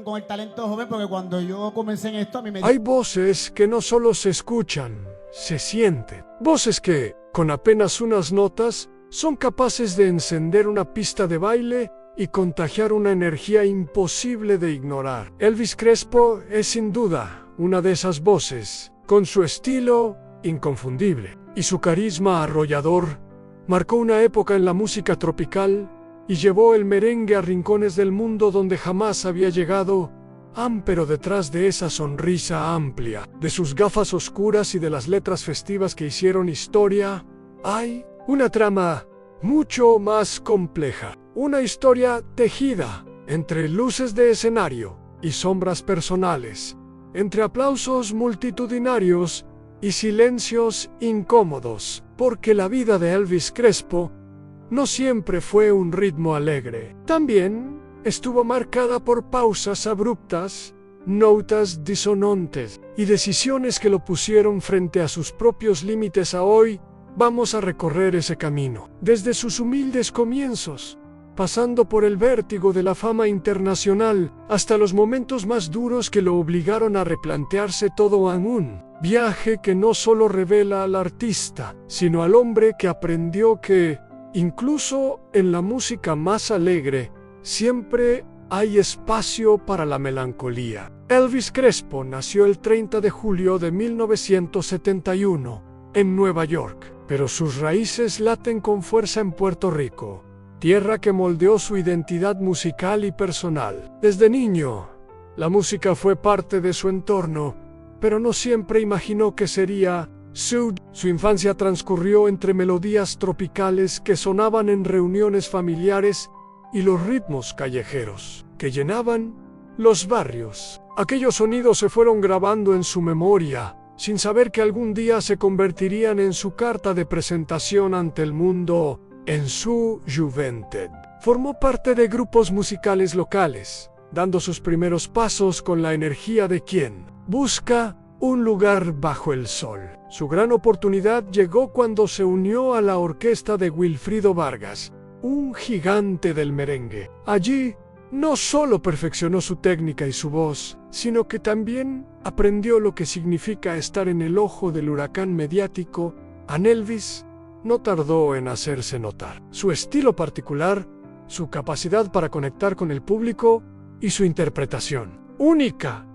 con el talento joven, porque cuando yo comencé en esto a mí me... Hay voces que no solo se escuchan, se sienten. Voces que, con apenas unas notas, son capaces de encender una pista de baile y contagiar una energía imposible de ignorar. Elvis Crespo es sin duda una de esas voces, con su estilo inconfundible y su carisma arrollador, marcó una época en la música tropical y llevó el merengue a rincones del mundo donde jamás había llegado. Pero detrás de esa sonrisa amplia, de sus gafas oscuras y de las letras festivas que hicieron historia, hay una trama mucho más compleja. Una historia tejida entre luces de escenario y sombras personales, entre aplausos multitudinarios y silencios incómodos, porque la vida de Elvis Crespo no siempre fue un ritmo alegre. También estuvo marcada por pausas abruptas, notas disonantes y decisiones que lo pusieron frente a sus propios límites. Hoy vamos a recorrer ese camino, desde sus humildes comienzos, pasando por el vértigo de la fama internacional, hasta los momentos más duros que lo obligaron a replantearse todo en un viaje que no solo revela al artista, sino al hombre que aprendió que, incluso en la música más alegre, siempre hay espacio para la melancolía. Elvis Crespo nació el 30 de julio de 1971 en Nueva York, pero sus raíces laten con fuerza en Puerto Rico, tierra que moldeó su identidad musical y personal. Desde niño, la música fue parte de su entorno, pero no siempre imaginó que sería su infancia transcurrió entre melodías tropicales que sonaban en reuniones familiares y los ritmos callejeros que llenaban los barrios. Aquellos sonidos se fueron grabando en su memoria, sin saber que algún día se convertirían en su carta de presentación ante el mundo. En su juventud, formó parte de grupos musicales locales, dando sus primeros pasos con la energía de quien busca un lugar bajo el sol. Su gran oportunidad llegó cuando se unió a la orquesta de Wilfrido Vargas, un gigante del merengue. Allí, no solo perfeccionó su técnica y su voz, sino que también aprendió lo que significa estar en el ojo del huracán mediático. Elvis no tardó en hacerse notar. Su estilo particular, su capacidad para conectar con el público y su interpretación única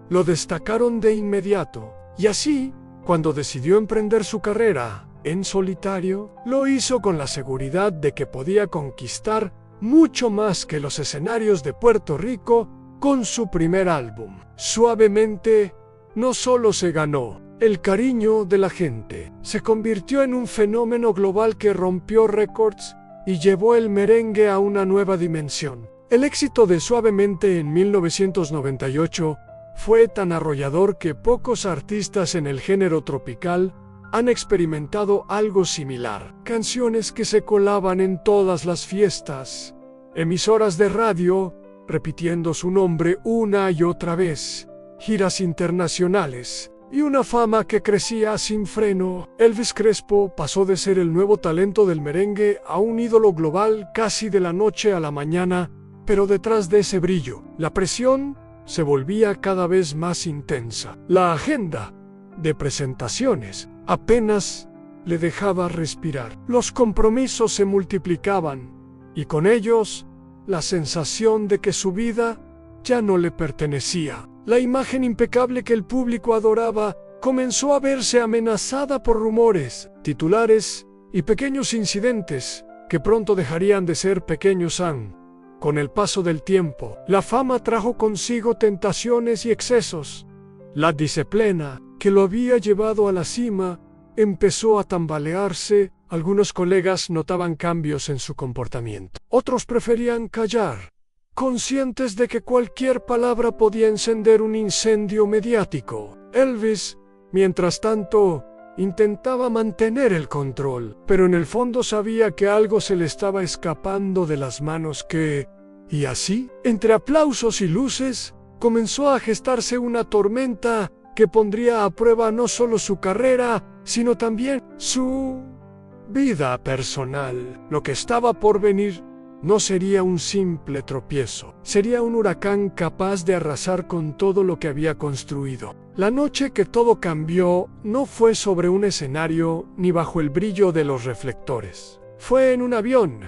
lo destacaron de inmediato. Y así, cuando decidió emprender su carrera en solitario, lo hizo con la seguridad de que podía conquistar mucho más que los escenarios de Puerto Rico. Con su primer álbum, Suavemente, no solo se ganó el cariño de la gente, se convirtió en un fenómeno global que rompió récords y llevó el merengue a una nueva dimensión. El éxito de Suavemente en 1998 fue tan arrollador que pocos artistas en el género tropical han experimentado algo similar. Canciones que se colaban en todas las fiestas, emisoras de radio, repitiendo su nombre una y otra vez, giras internacionales y una fama que crecía sin freno. Elvis Crespo pasó de ser el nuevo talento del merengue a un ídolo global casi de la noche a la mañana, pero detrás de ese brillo, la presión se volvía cada vez más intensa. La agenda de presentaciones apenas le dejaba respirar. Los compromisos se multiplicaban y con ellos la sensación de que su vida ya no le pertenecía. La imagen impecable que el público adoraba comenzó a verse amenazada por rumores, titulares y pequeños incidentes que pronto dejarían de ser pequeños. Con el paso del tiempo, la fama trajo consigo tentaciones y excesos. La disciplina que lo había llevado a la cima empezó a tambalearse. Algunos colegas notaban cambios en su comportamiento. Otros preferían callar, conscientes de que cualquier palabra podía encender un incendio mediático. Elvis, mientras tanto, intentaba mantener el control, pero en el fondo sabía que algo se le estaba escapando de las manos. Y así, entre aplausos y luces, comenzó a gestarse una tormenta que pondría a prueba no solo su carrera, sino también su vida personal. Lo que estaba por venir no sería un simple tropiezo, sería un huracán capaz de arrasar con todo lo que había construido. La noche que todo cambió no fue sobre un escenario ni bajo el brillo de los reflectores. Fue en un avión,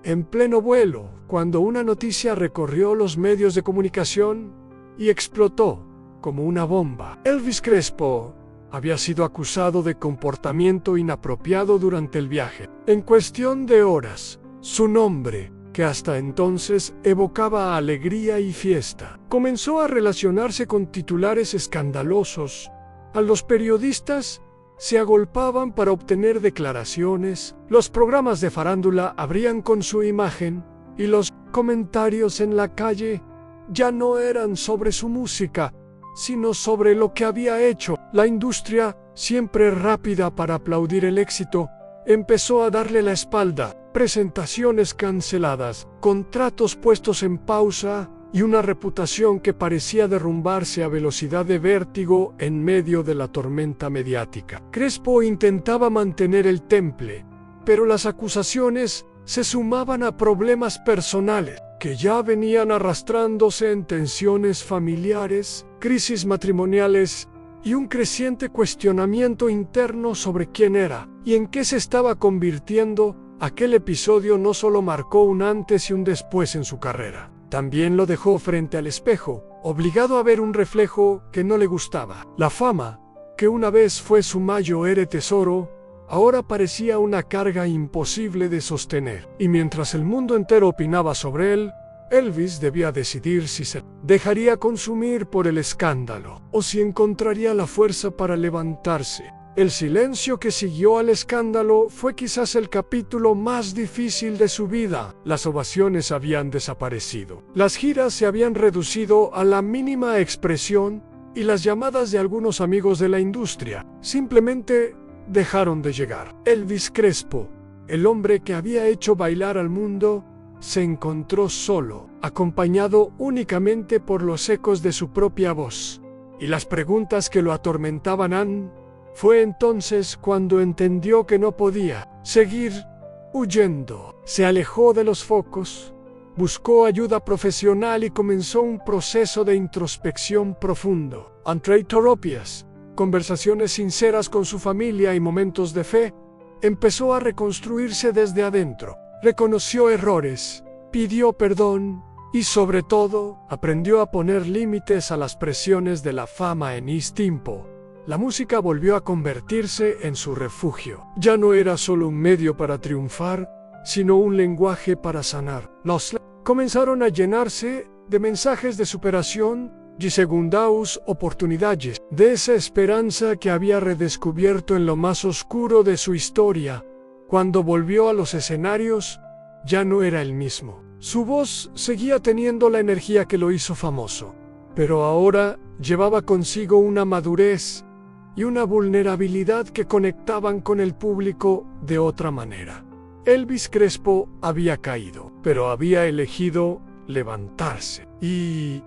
en pleno vuelo, cuando una noticia recorrió los medios de comunicación y explotó como una bomba. Elvis Crespo había sido acusado de comportamiento inapropiado durante el viaje. En cuestión de horas, su nombre, que hasta entonces evocaba alegría y fiesta, comenzó a relacionarse con titulares escandalosos. A los periodistas se agolpaban para obtener declaraciones, los programas de farándula abrían con su imagen y los comentarios en la calle ya no eran sobre su música, sino sobre lo que había hecho. La industria, siempre rápida para aplaudir el éxito, empezó a darle la espalda. Presentaciones canceladas, contratos puestos en pausa y una reputación que parecía derrumbarse a velocidad de vértigo en medio de la tormenta mediática. Crespo intentaba mantener el temple, pero las acusaciones se sumaban a problemas personales que ya venían arrastrándose en tensiones familiares, crisis matrimoniales y un creciente cuestionamiento interno sobre quién era y en qué se estaba convirtiendo. Aquel episodio no solo marcó un antes y un después en su carrera, también lo dejó frente al espejo, obligado a ver un reflejo que no le gustaba. La fama, que una vez fue su mayor tesoro, ahora parecía una carga imposible de sostener. Y mientras el mundo entero opinaba sobre él, Elvis debía decidir si se dejaría consumir por el escándalo o si encontraría la fuerza para levantarse. El silencio que siguió al escándalo fue quizás el capítulo más difícil de su vida. Las ovaciones habían desaparecido. Las giras se habían reducido a la mínima expresión y las llamadas de algunos amigos de la industria simplemente dejaron de llegar. Elvis Crespo, el hombre que había hecho bailar al mundo, se encontró solo, acompañado únicamente por los ecos de su propia voz y las preguntas que lo atormentaban. Fue entonces cuando entendió que no podía seguir huyendo. Se alejó de los focos, buscó ayuda profesional y comenzó un proceso de introspección profundo. Entre terapias, conversaciones sinceras con su familia y momentos de fe, empezó a reconstruirse desde adentro. Reconoció errores, pidió perdón y sobre todo aprendió a poner límites a las presiones de la fama en tiempo. La música volvió a convertirse en su refugio. Ya no era solo un medio para triunfar, sino un lenguaje para sanar. Los comenzaron a llenarse de mensajes de superación y segundas oportunidades, de esa esperanza que había redescubierto en lo más oscuro de su historia. Cuando volvió a los escenarios, ya no era el mismo. Su voz seguía teniendo la energía que lo hizo famoso, pero ahora llevaba consigo una madurez y una vulnerabilidad que conectaban con el público de otra manera. Elvis Crespo había caído, pero había elegido levantarse. Y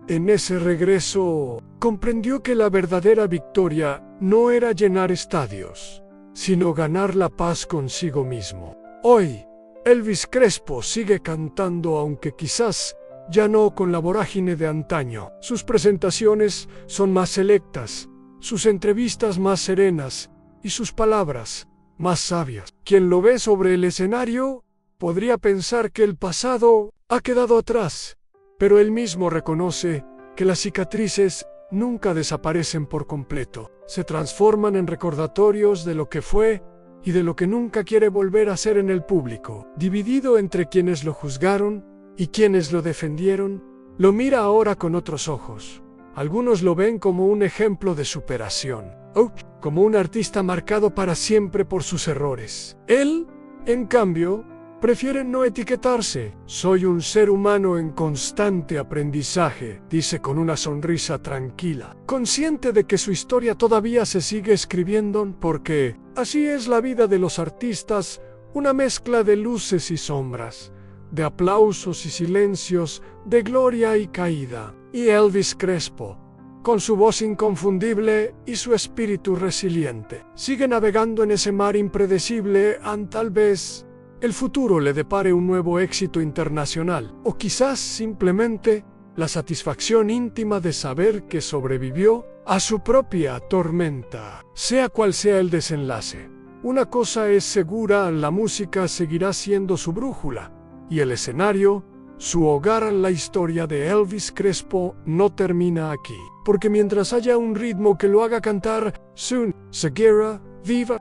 en ese regreso comprendió que la verdadera victoria no era llenar estadios, sino ganar la paz consigo mismo. Hoy, Elvis Crespo sigue cantando, aunque quizás ya no con la vorágine de antaño. Sus presentaciones son más selectas, sus entrevistas más serenas y sus palabras más sabias. Quien lo ve sobre el escenario podría pensar que el pasado ha quedado atrás, pero él mismo reconoce que las cicatrices nunca desaparecen por completo. Se transforman en recordatorios de lo que fue y de lo que nunca quiere volver a ser en el público. Dividido entre quienes lo juzgaron y quienes lo defendieron, lo mira ahora con otros ojos. Algunos lo ven como un ejemplo de superación, o como un artista marcado para siempre por sus errores. Él, en cambio, prefiere no etiquetarse. Soy un ser humano en constante aprendizaje, dice con una sonrisa tranquila, consciente de que su historia todavía se sigue escribiendo porque así es la vida de los artistas, una mezcla de luces y sombras, de aplausos y silencios, de gloria y caída. Y Elvis Crespo, con su voz inconfundible y su espíritu resiliente, sigue navegando en ese mar impredecible. Tal vez el futuro le depare un nuevo éxito internacional, o quizás simplemente la satisfacción íntima de saber que sobrevivió a su propia tormenta. Sea cual sea el desenlace, una cosa es segura: la música seguirá siendo su brújula, y el escenario, su hogar. La historia de Elvis Crespo no termina aquí, porque mientras haya un ritmo que lo haga cantar, soon, seguirá viva.